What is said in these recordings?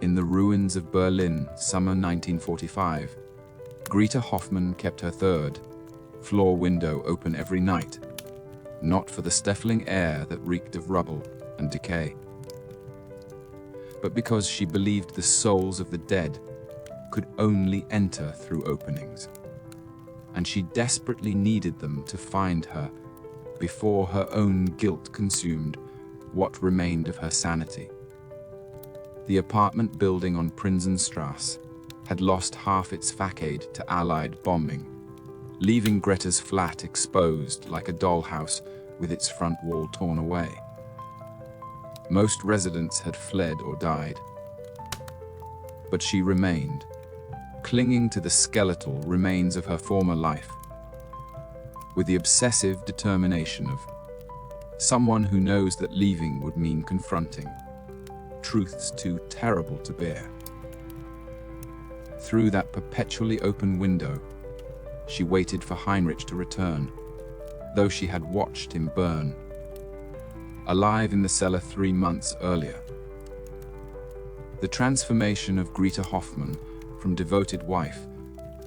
In the ruins of Berlin, summer 1945, Greta Hoffmann kept her third floor window open every night, not for the stifling air that reeked of rubble and decay, but because she believed the souls of the dead could only enter through openings, and she desperately needed them to find her before her own guilt consumed what remained of her sanity. The apartment building on Prinzenstrasse had lost half its facade to Allied bombing, leaving Greta's flat exposed like a dollhouse with its front wall torn away. Most residents had fled or died, but she remained, clinging to the skeletal remains of her former life, with the obsessive determination of someone who knows that leaving would mean confronting truths too terrible to bear. Through that perpetually open window, she waited for Heinrich to return, though she had watched him burn, alive in the cellar 3 months earlier. The transformation of Greta Hoffmann from devoted wife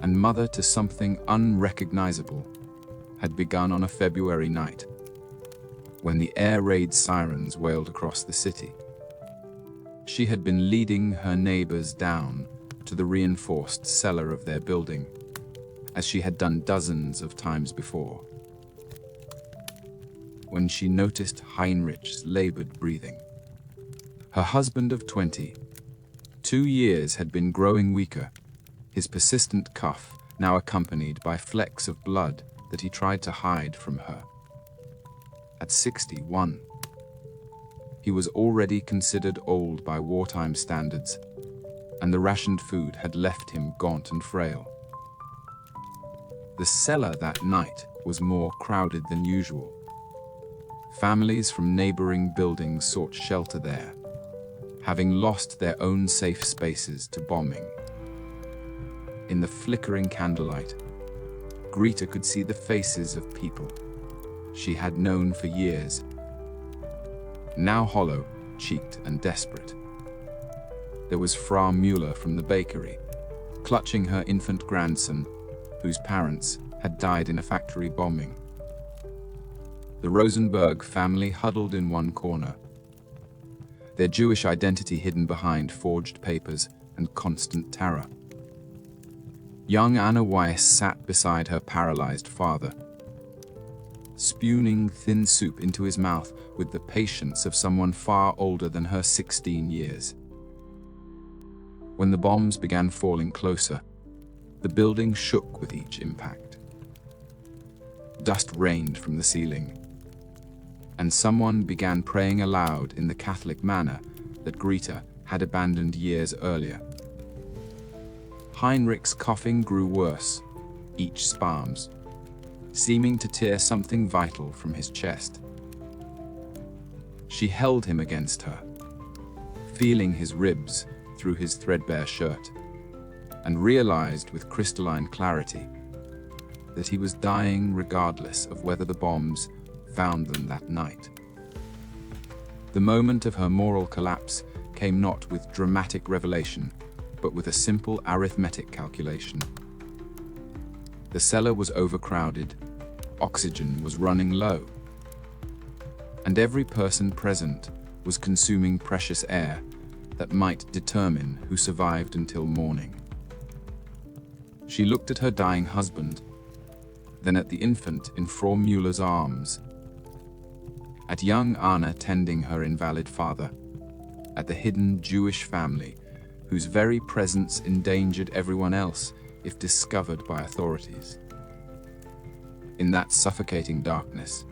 and mother to something unrecognizable had begun on a February night, when the air raid sirens wailed across the city. She had been leading her neighbors down to the reinforced cellar of their building, as she had done dozens of times before, when she noticed Heinrich's labored breathing. Her husband of 22 years had been growing weaker, his persistent cough now accompanied by flecks of blood that he tried to hide from her. At 61, he was already considered old by wartime standards, and the rationed food had left him gaunt and frail. The cellar that night was more crowded than usual. Families from neighboring buildings sought shelter there, having lost their own safe spaces to bombing. In the flickering candlelight, Greta could see the faces of people she had known for years, now hollow-cheeked and desperate. There was Frau Müller from the bakery, clutching her infant grandson, whose parents had died in a factory bombing. The Rosenberg family huddled in one corner, their Jewish identity hidden behind forged papers and constant terror. Young Anna Weiss sat beside her paralyzed father, spooning thin soup into his mouth with the patience of someone far older than her 16 years. When the bombs began falling closer, the building shook with each impact. Dust rained from the ceiling, and someone began praying aloud in the Catholic manner that Greta had abandoned years earlier. Heinrich's coughing grew worse, each spasm seeming to tear something vital from his chest. She held him against her, feeling his ribs through his threadbare shirt, and realized with crystalline clarity that he was dying regardless of whether the bombs found them that night. The moment of her moral collapse came not with dramatic revelation, but with a simple arithmetic calculation. The cellar was overcrowded, oxygen was running low, and every person present was consuming precious air that might determine who survived until morning. She looked at her dying husband, then at the infant in Frau Müller's arms, at young Anna tending her invalid father, at the hidden Jewish family whose very presence endangered everyone else if discovered by authorities. In that suffocating darkness,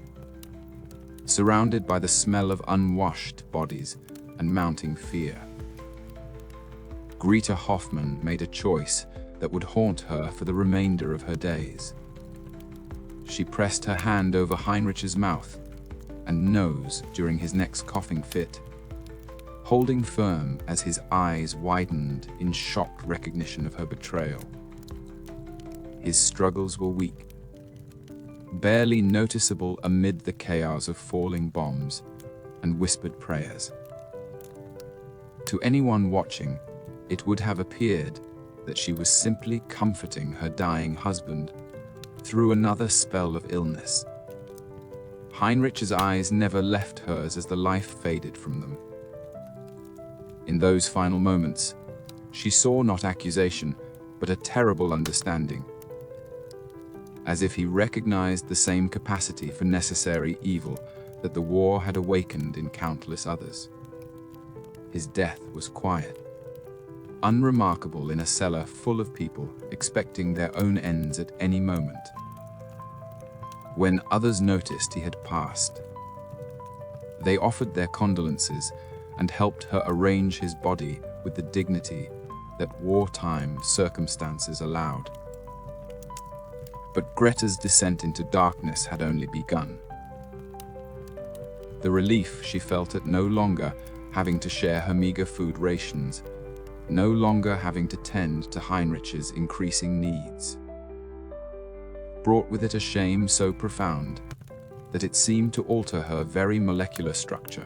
surrounded by the smell of unwashed bodies and mounting fear, Greta Hoffmann made a choice that would haunt her for the remainder of her days. She pressed her hand over Heinrich's mouth and nose during his next coughing fit, holding firm as his eyes widened in shocked recognition of her betrayal. His struggles were weak, barely noticeable amid the chaos of falling bombs and whispered prayers. To anyone watching, it would have appeared that she was simply comforting her dying husband through another spell of illness. Heinrich's eyes never left hers as the life faded from them. In those final moments, she saw not accusation, but a terrible understanding, as if he recognized the same capacity for necessary evil that the war had awakened in countless others. His death was quiet, unremarkable in a cellar full of people expecting their own ends at any moment. When others noticed he had passed, they offered their condolences and helped her arrange his body with the dignity that wartime circumstances allowed. But Greta's descent into darkness had only begun. The relief she felt at no longer having to share her meager food rations, no longer having to tend to Heinrich's increasing needs, brought with it a shame so profound that it seemed to alter her very molecular structure.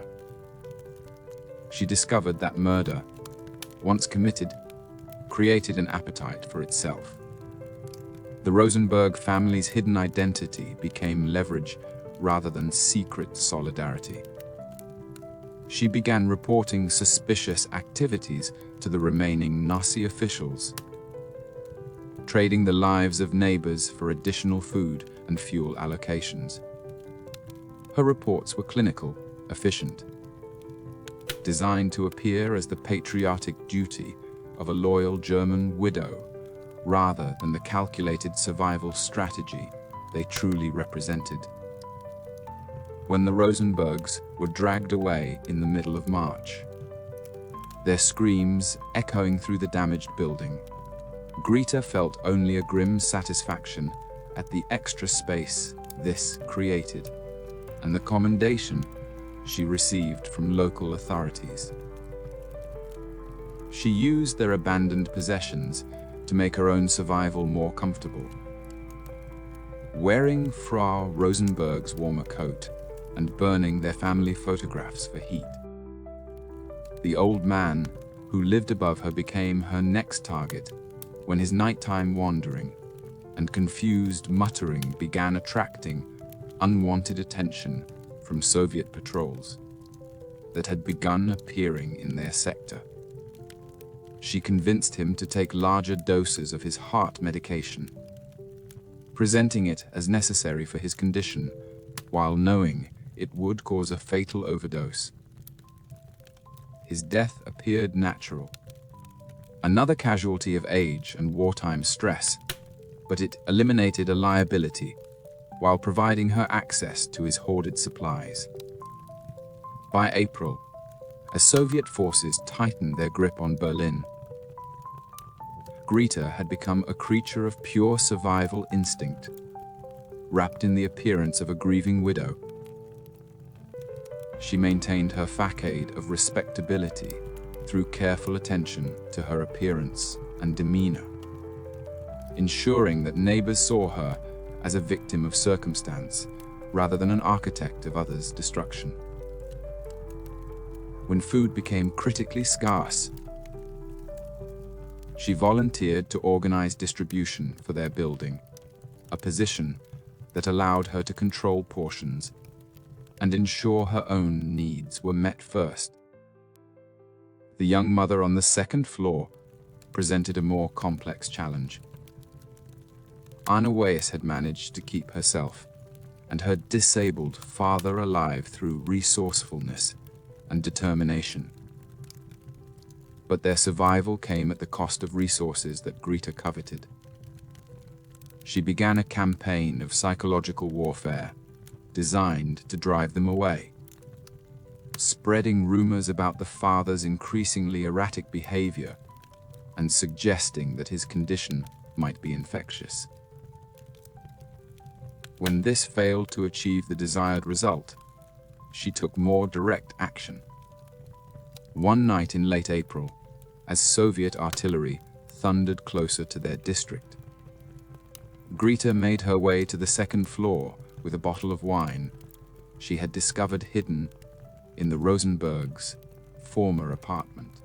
She discovered that murder, once committed, created an appetite for itself. The Rosenberg family's hidden identity became leverage rather than secret solidarity. She began reporting suspicious activities to the remaining Nazi officials, trading the lives of neighbors for additional food and fuel allocations. Her reports were clinical, efficient, designed to appear as the patriotic duty of a loyal German widow, rather than the calculated survival strategy they truly represented. When the Rosenbergs were dragged away in the middle of March, their screams echoing through the damaged building, Greta felt only a grim satisfaction at the extra space this created and the commendation she received from local authorities. She used their abandoned possessions to make her own survival more comfortable. Wearing Frau Rosenberg's warmer coat and burning their family photographs for heat. The old man who lived above her became her next target when his nighttime wandering and confused muttering began attracting unwanted attention from Soviet patrols that had begun appearing in their sector. She convinced him to take larger doses of his heart medication, presenting it as necessary for his condition, while knowing it would cause a fatal overdose. His death appeared natural, another casualty of age and wartime stress, but it eliminated a liability while providing her access to his hoarded supplies. By April, as Soviet forces tightened their grip on Berlin, Greta had become a creature of pure survival instinct, wrapped in the appearance of a grieving widow. She maintained her facade of respectability through careful attention to her appearance and demeanor, ensuring that neighbors saw her as a victim of circumstance rather than an architect of others' destruction. When food became critically scarce, she volunteered to organize distribution for their building, a position that allowed her to control portions and ensure her own needs were met first. The young mother on the second floor presented a more complex challenge. Anna Weiss had managed to keep herself and her disabled father alive through resourcefulness and determination. But their survival came at the cost of resources that Greta coveted. She began a campaign of psychological warfare designed to drive them away, spreading rumors about the father's increasingly erratic behavior and suggesting that his condition might be infectious. When this failed to achieve the desired result, she took more direct action. One night in late April, as Soviet artillery thundered closer to their district, Greta made her way to the second floor with a bottle of wine she had discovered hidden in the Rosenbergs' former apartment.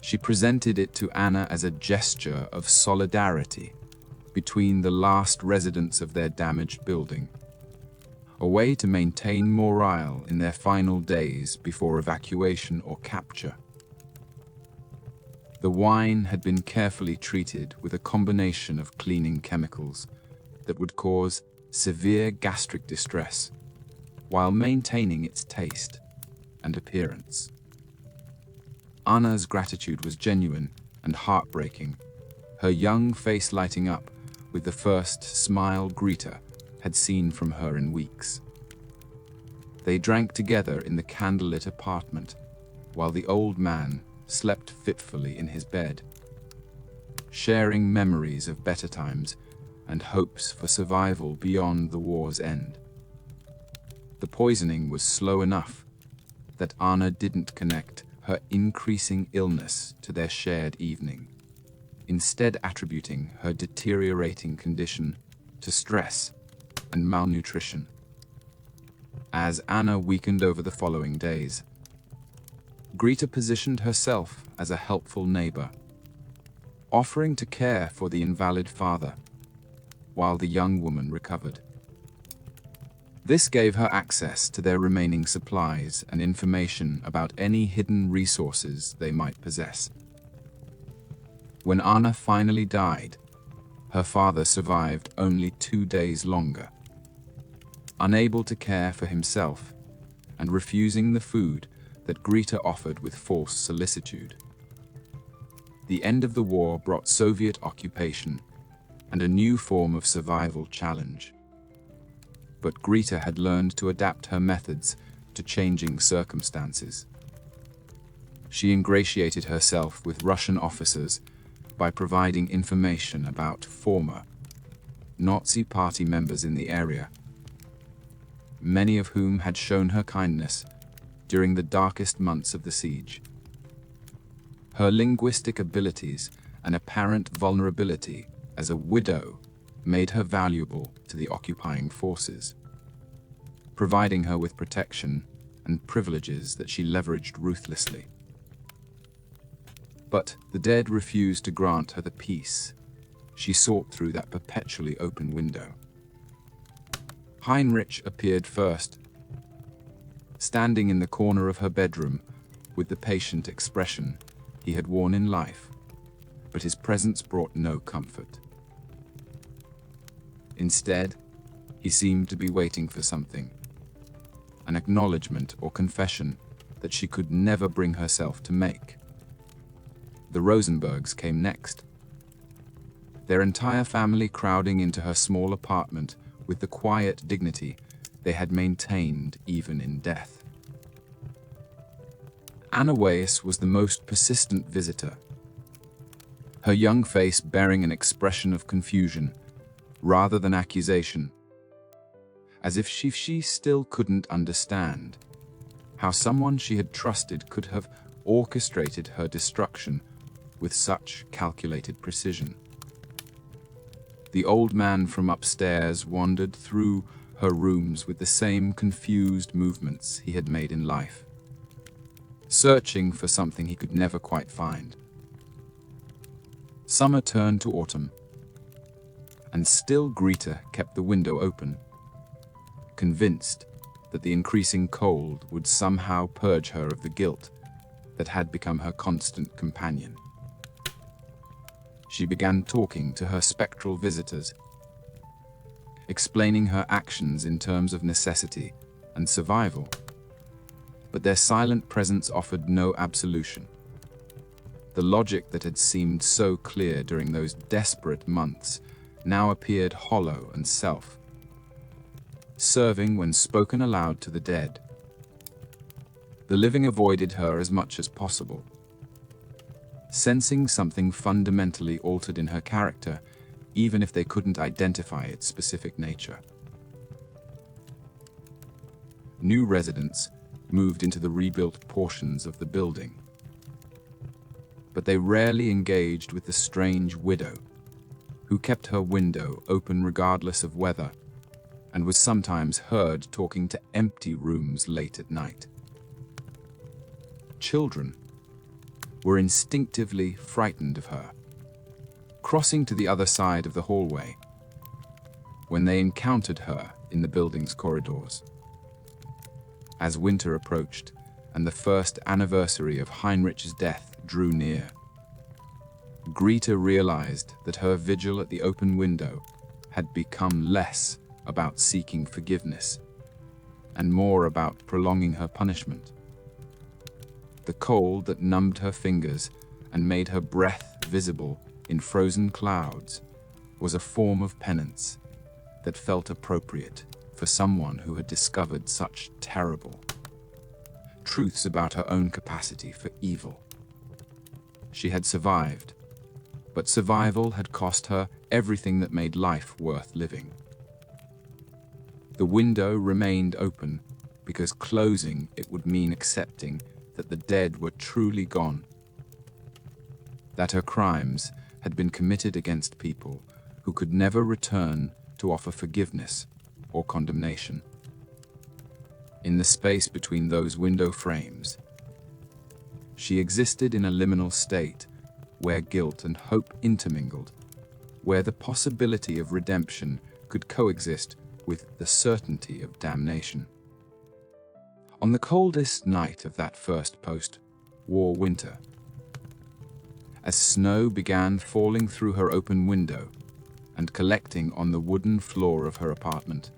She presented it to Anna as a gesture of solidarity between the last residents of their damaged building, a way to maintain morale in their final days before evacuation or capture. The wine had been carefully treated with a combination of cleaning chemicals that would cause severe gastric distress while maintaining its taste and appearance. Anna's gratitude was genuine and heartbreaking, her young face lighting up with the first smile Greta had seen from her in weeks. They drank together in the candlelit apartment, while the old man slept fitfully in his bed, sharing memories of better times and hopes for survival beyond the war's end. The poisoning was slow enough that Anna didn't connect her increasing illness to their shared evening, instead attributing her deteriorating condition to stress and malnutrition. As Anna weakened over the following days, Greta positioned herself as a helpful neighbor, offering to care for the invalid father while the young woman recovered. This gave her access to their remaining supplies and information about any hidden resources they might possess. When Anna finally died, her father survived only 2 days longer, unable to care for himself and refusing the food that Greta offered with false solicitude. The end of the war brought Soviet occupation and a new form of survival challenge. But Greta had learned to adapt her methods to changing circumstances. She ingratiated herself with Russian officers by providing information about former Nazi Party members in the area, many of whom had shown her kindness during the darkest months of the siege. Her linguistic abilities and apparent vulnerability as a widow made her valuable to the occupying forces, providing her with protection and privileges that she leveraged ruthlessly. But the dead refused to grant her the peace she sought through that perpetually open window. Heinrich appeared first, standing in the corner of her bedroom with the patient expression he had worn in life, but his presence brought no comfort. Instead, he seemed to be waiting for something, an acknowledgement or confession that she could never bring herself to make. The Rosenbergs came next, their entire family crowding into her small apartment with the quiet dignity they had maintained even in death. Anna Weiss was the most persistent visitor, her young face bearing an expression of confusion rather than accusation, as if she still couldn't understand how someone she had trusted could have orchestrated her destruction with such calculated precision. The old man from upstairs wandered through her rooms with the same confused movements he had made in life, searching for something he could never quite find. Summer turned to autumn, and still Greta kept the window open, convinced that the increasing cold would somehow purge her of the guilt that had become her constant companion. She began talking to her spectral visitors, explaining her actions in terms of necessity and survival, but their silent presence offered no absolution. The logic that had seemed so clear during those desperate months now appeared hollow and self-serving when spoken aloud to the dead. The living avoided her as much as possible, sensing something fundamentally altered in her character, even if they couldn't identify its specific nature. New residents moved into the rebuilt portions of the building, but they rarely engaged with the strange widow, who kept her window open regardless of weather, and was sometimes heard talking to empty rooms late at night. Children, were instinctively frightened of her, crossing to the other side of the hallway when they encountered her in the building's corridors. As winter approached and the first anniversary of Heinrich's death drew near, Greta realized that her vigil at the open window had become less about seeking forgiveness and more about prolonging her punishment. The cold that numbed her fingers and made her breath visible in frozen clouds was a form of penance that felt appropriate for someone who had discovered such terrible truths about her own capacity for evil. She had survived, but survival had cost her everything that made life worth living. The window remained open because closing it would mean accepting that the dead were truly gone, that her crimes had been committed against people who could never return to offer forgiveness or condemnation. In the space between those window frames, she existed in a liminal state where guilt and hope intermingled, where the possibility of redemption could coexist with the certainty of damnation. On the coldest night of that first post-war winter, as snow began falling through her open window and collecting on the wooden floor of her apartment,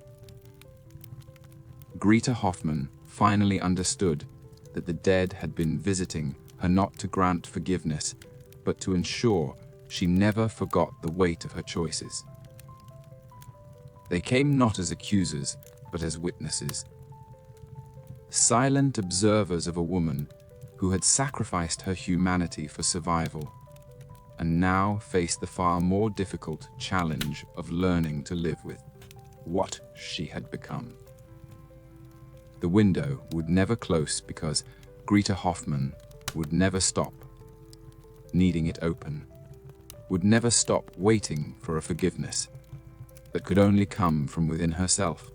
Greta Hoffmann finally understood that the dead had been visiting her not to grant forgiveness, but to ensure she never forgot the weight of her choices. They came not as accusers, but as witnesses, silent observers of a woman who had sacrificed her humanity for survival, and now faced the far more difficult challenge of learning to live with what she had become. The window would never close because Greta Hoffmann would never stop needing it open, would never stop waiting for a forgiveness that could only come from within herself,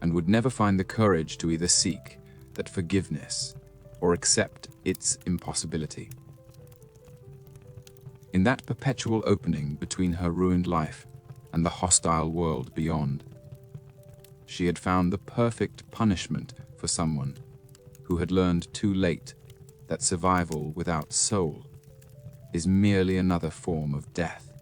and would never find the courage to either seek that forgiveness or accept its impossibility. In that perpetual opening between her ruined life and the hostile world beyond, she had found the perfect punishment for someone who had learned too late that survival without soul is merely another form of death.